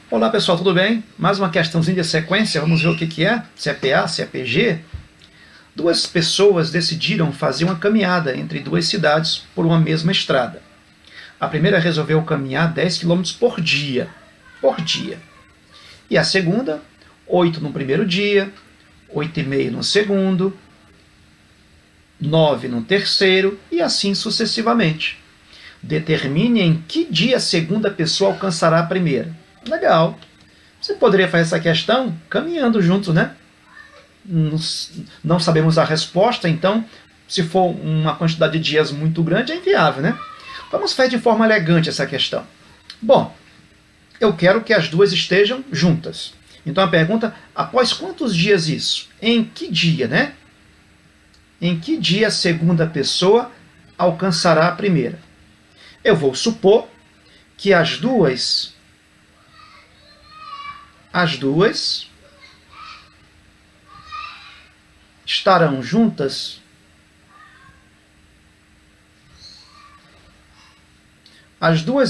Olá pessoal, tudo bem? Mais uma questãozinha de sequência, vamos ver o que é, se é PA, se é PG. Duas pessoas decidiram fazer uma caminhada entre duas cidades por uma mesma estrada. A primeira resolveu caminhar 10 km por dia. E a segunda, 8 no primeiro dia, 8,5 no segundo, 9 no terceiro e assim sucessivamente. Determine em que dia a segunda pessoa alcançará a primeira. Legal. Você poderia fazer essa questão caminhando juntos, né? Não sabemos a resposta, então, se for uma quantidade de dias muito grande, é inviável, né? Vamos fazer de forma elegante essa questão. Bom, eu quero que as duas estejam juntas. Então a pergunta, após quantos dias isso? Em que dia, né? Em que dia a segunda pessoa alcançará a primeira? Eu vou supor que as duas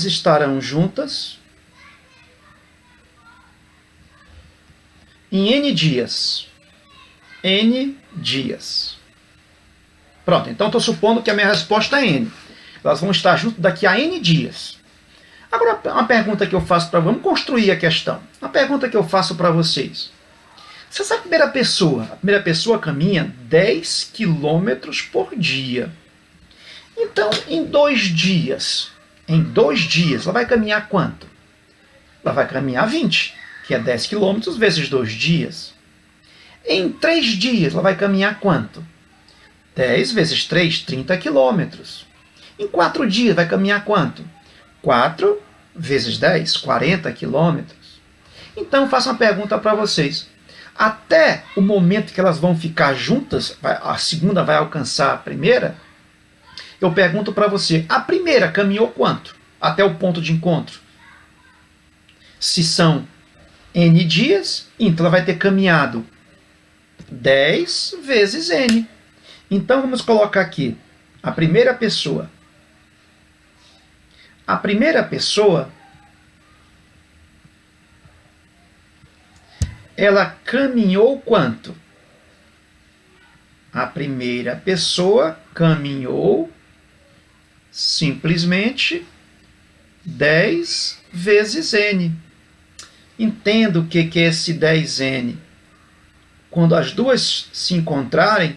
estarão juntas em N dias. N dias. Pronto, então estou supondo que a minha resposta é N. Elas vão estar juntas daqui a N dias. Agora, uma pergunta que eu faço para... Vamos construir a questão. Uma pergunta que eu faço para vocês. Se essa primeira pessoa caminha 10 km por dia. Então, em 2 dias, ela vai caminhar quanto? Ela vai caminhar 20, que é 10 km vezes 2 dias. Em 3 dias, ela vai caminhar quanto? 10 vezes 3, 30 km. Em 4 dias, vai caminhar quanto? 4 vezes 10, 40 quilômetros. Então, faço uma pergunta para vocês. Até o momento que elas vão ficar juntas, a segunda vai alcançar a primeira, eu pergunto para você, a primeira caminhou quanto? Até o ponto de encontro. Se são N dias, então ela vai ter caminhado 10 vezes N. Então, vamos colocar aqui a primeira pessoa. A primeira pessoa, ela caminhou quanto? A primeira pessoa caminhou simplesmente 10 vezes N. Entendo o que é esse 10N. Quando as duas se encontrarem,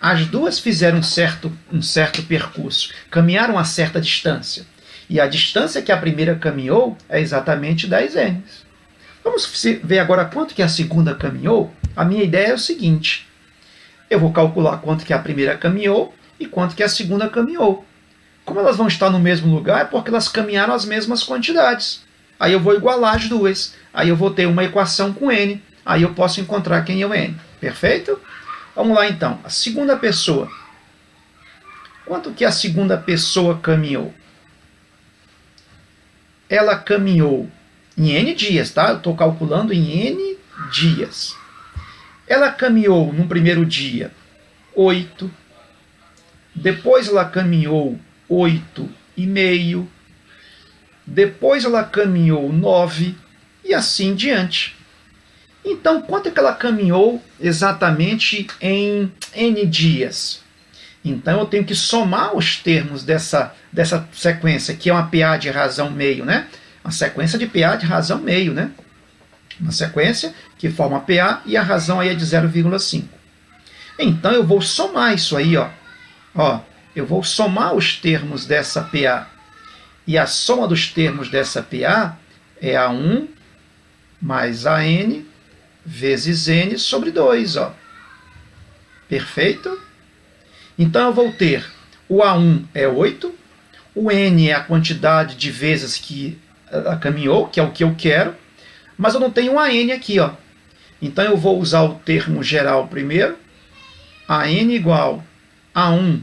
as duas fizeram um certo percurso, caminharam a certa distância. E a distância que a primeira caminhou é exatamente 10N. Vamos ver agora quanto que a segunda caminhou? A minha ideia é o seguinte. Eu vou calcular quanto que a primeira caminhou e quanto que a segunda caminhou. Como elas vão estar no mesmo lugar, é porque elas caminharam as mesmas quantidades. Aí eu vou igualar as duas. Aí eu vou ter uma equação com N. Aí eu posso encontrar quem é o N. Perfeito? Vamos lá então. A segunda pessoa. Quanto que a segunda pessoa caminhou? Ela caminhou em N dias, tá? Eu estou calculando em N dias. Ela caminhou no primeiro dia 8. Depois ela caminhou 8,5. Depois ela caminhou 9 e assim diante. Então, quanto é que ela caminhou exatamente em N dias? Então, eu tenho que somar os termos dessa sequência, que é uma PA de razão meio, né? Uma sequência de PA de razão meio, né? Uma sequência que forma PA e a razão aí é de 0,5. Então, eu vou somar isso aí, ó. Eu vou somar os termos dessa PA. E a soma dos termos dessa PA é A1 mais AN vezes N sobre 2, ó. Perfeito? Então eu vou ter o A1 é 8, o N é a quantidade de vezes que ela caminhou, que é o que eu quero, mas eu não tenho um AN aqui, ó. Então eu vou usar o termo geral primeiro, AN igual a 1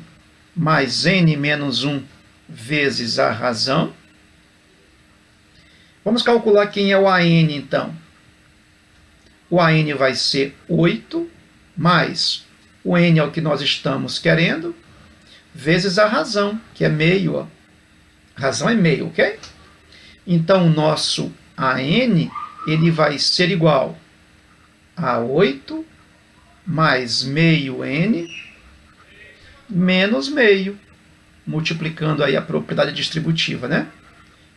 mais N menos 1 vezes a razão. Vamos calcular quem é o AN então. O AN vai ser 8 mais o N é o que nós estamos querendo, vezes a razão, que é meio. Ó. Razão é meio, ok? Então, o nosso a n ele vai ser igual a 8 mais meio n menos meio, multiplicando aí a propriedade distributiva, né?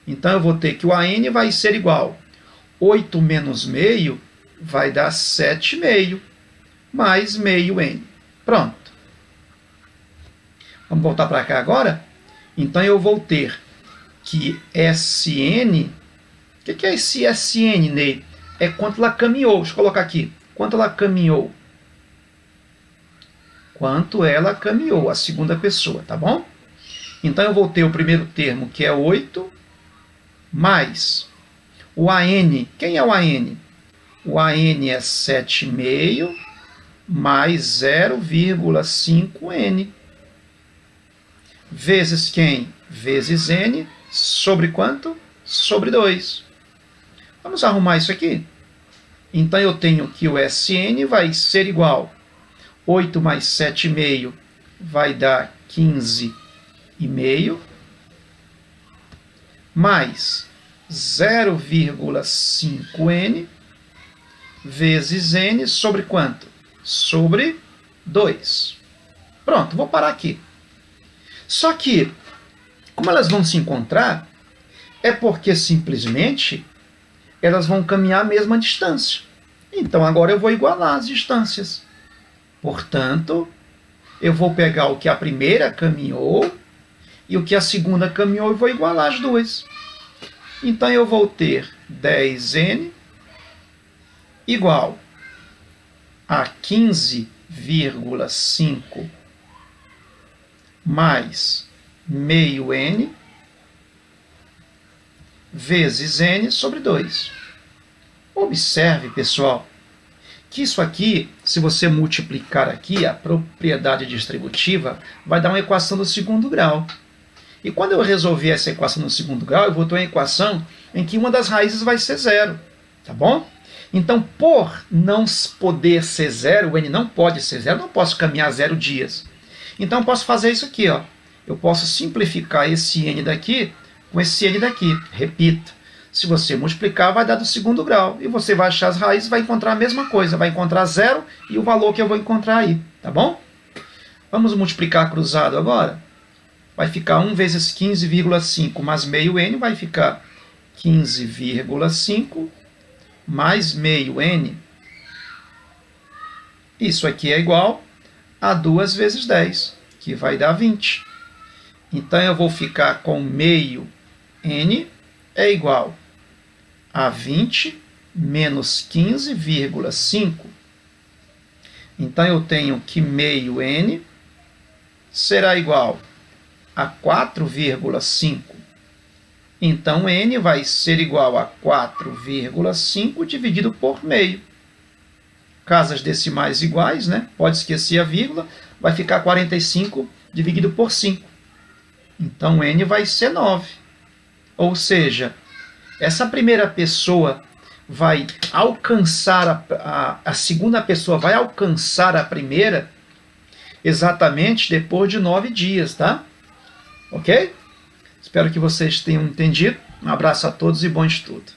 Então eu vou ter que o AN vai ser igual 8 menos meio vai dar 7 meio mais meio n. Pronto. Vamos voltar para cá agora? Então eu vou ter que Sn... O que é esse Sn, Ney? É quanto ela caminhou. Deixa eu colocar aqui. Quanto ela caminhou. Quanto ela caminhou, a segunda pessoa, tá bom? Então eu vou ter o primeiro termo, que é 8, mais o AN. Quem é o AN? O AN é 7,5 mais 0,5n. Vezes quem? Vezes n, sobre quanto? Sobre 2. Vamos arrumar isso aqui? Então eu tenho que o Sn vai ser igual 8 mais 7,5 vai dar 15,5, mais 0,5n vezes n sobre quanto? Sobre 2. Pronto, vou parar aqui. Só que, como elas vão se encontrar, é porque simplesmente elas vão caminhar a mesma distância. Então agora eu vou igualar as distâncias. Portanto, eu vou pegar o que a primeira caminhou e o que a segunda caminhou e vou igualar as duas. Então eu vou ter 10n igual a 15,5 mais meio n vezes n sobre 2. Observe, pessoal, que isso aqui, se você multiplicar aqui, a propriedade distributiva vai dar uma equação do segundo grau. E quando eu resolver essa equação no segundo grau, eu vou ter uma equação em que uma das raízes vai ser zero. Tá bom? Então, por não poder ser zero, o n não pode ser zero, eu não posso caminhar 0 dias. Então, eu posso fazer isso aqui. Ó. Eu posso simplificar esse n daqui com esse n daqui. Repito, se você multiplicar, vai dar do segundo grau. E você vai achar as raízes, vai encontrar a mesma coisa. Vai encontrar zero e o valor que eu vou encontrar aí. Tá bom? Vamos multiplicar cruzado agora? Vai ficar 1 vezes 15,5 mais meio n, vai ficar 15,5 mais meio n. Isso aqui é igual a 2 vezes 10, que vai dar 20. Então, eu vou ficar com meio n é igual a 20 menos 15,5. Então, eu tenho que meio n será igual a 4,5. Então, n vai ser igual a 4,5 dividido por meio. Casas decimais iguais, né? Pode esquecer a vírgula, vai ficar 45 dividido por 5. Então, n vai ser 9. Ou seja, essa primeira pessoa vai alcançar, a segunda pessoa vai alcançar a primeira exatamente depois de 9 dias, tá? Ok? Espero que vocês tenham entendido. Um abraço a todos e bom estudo.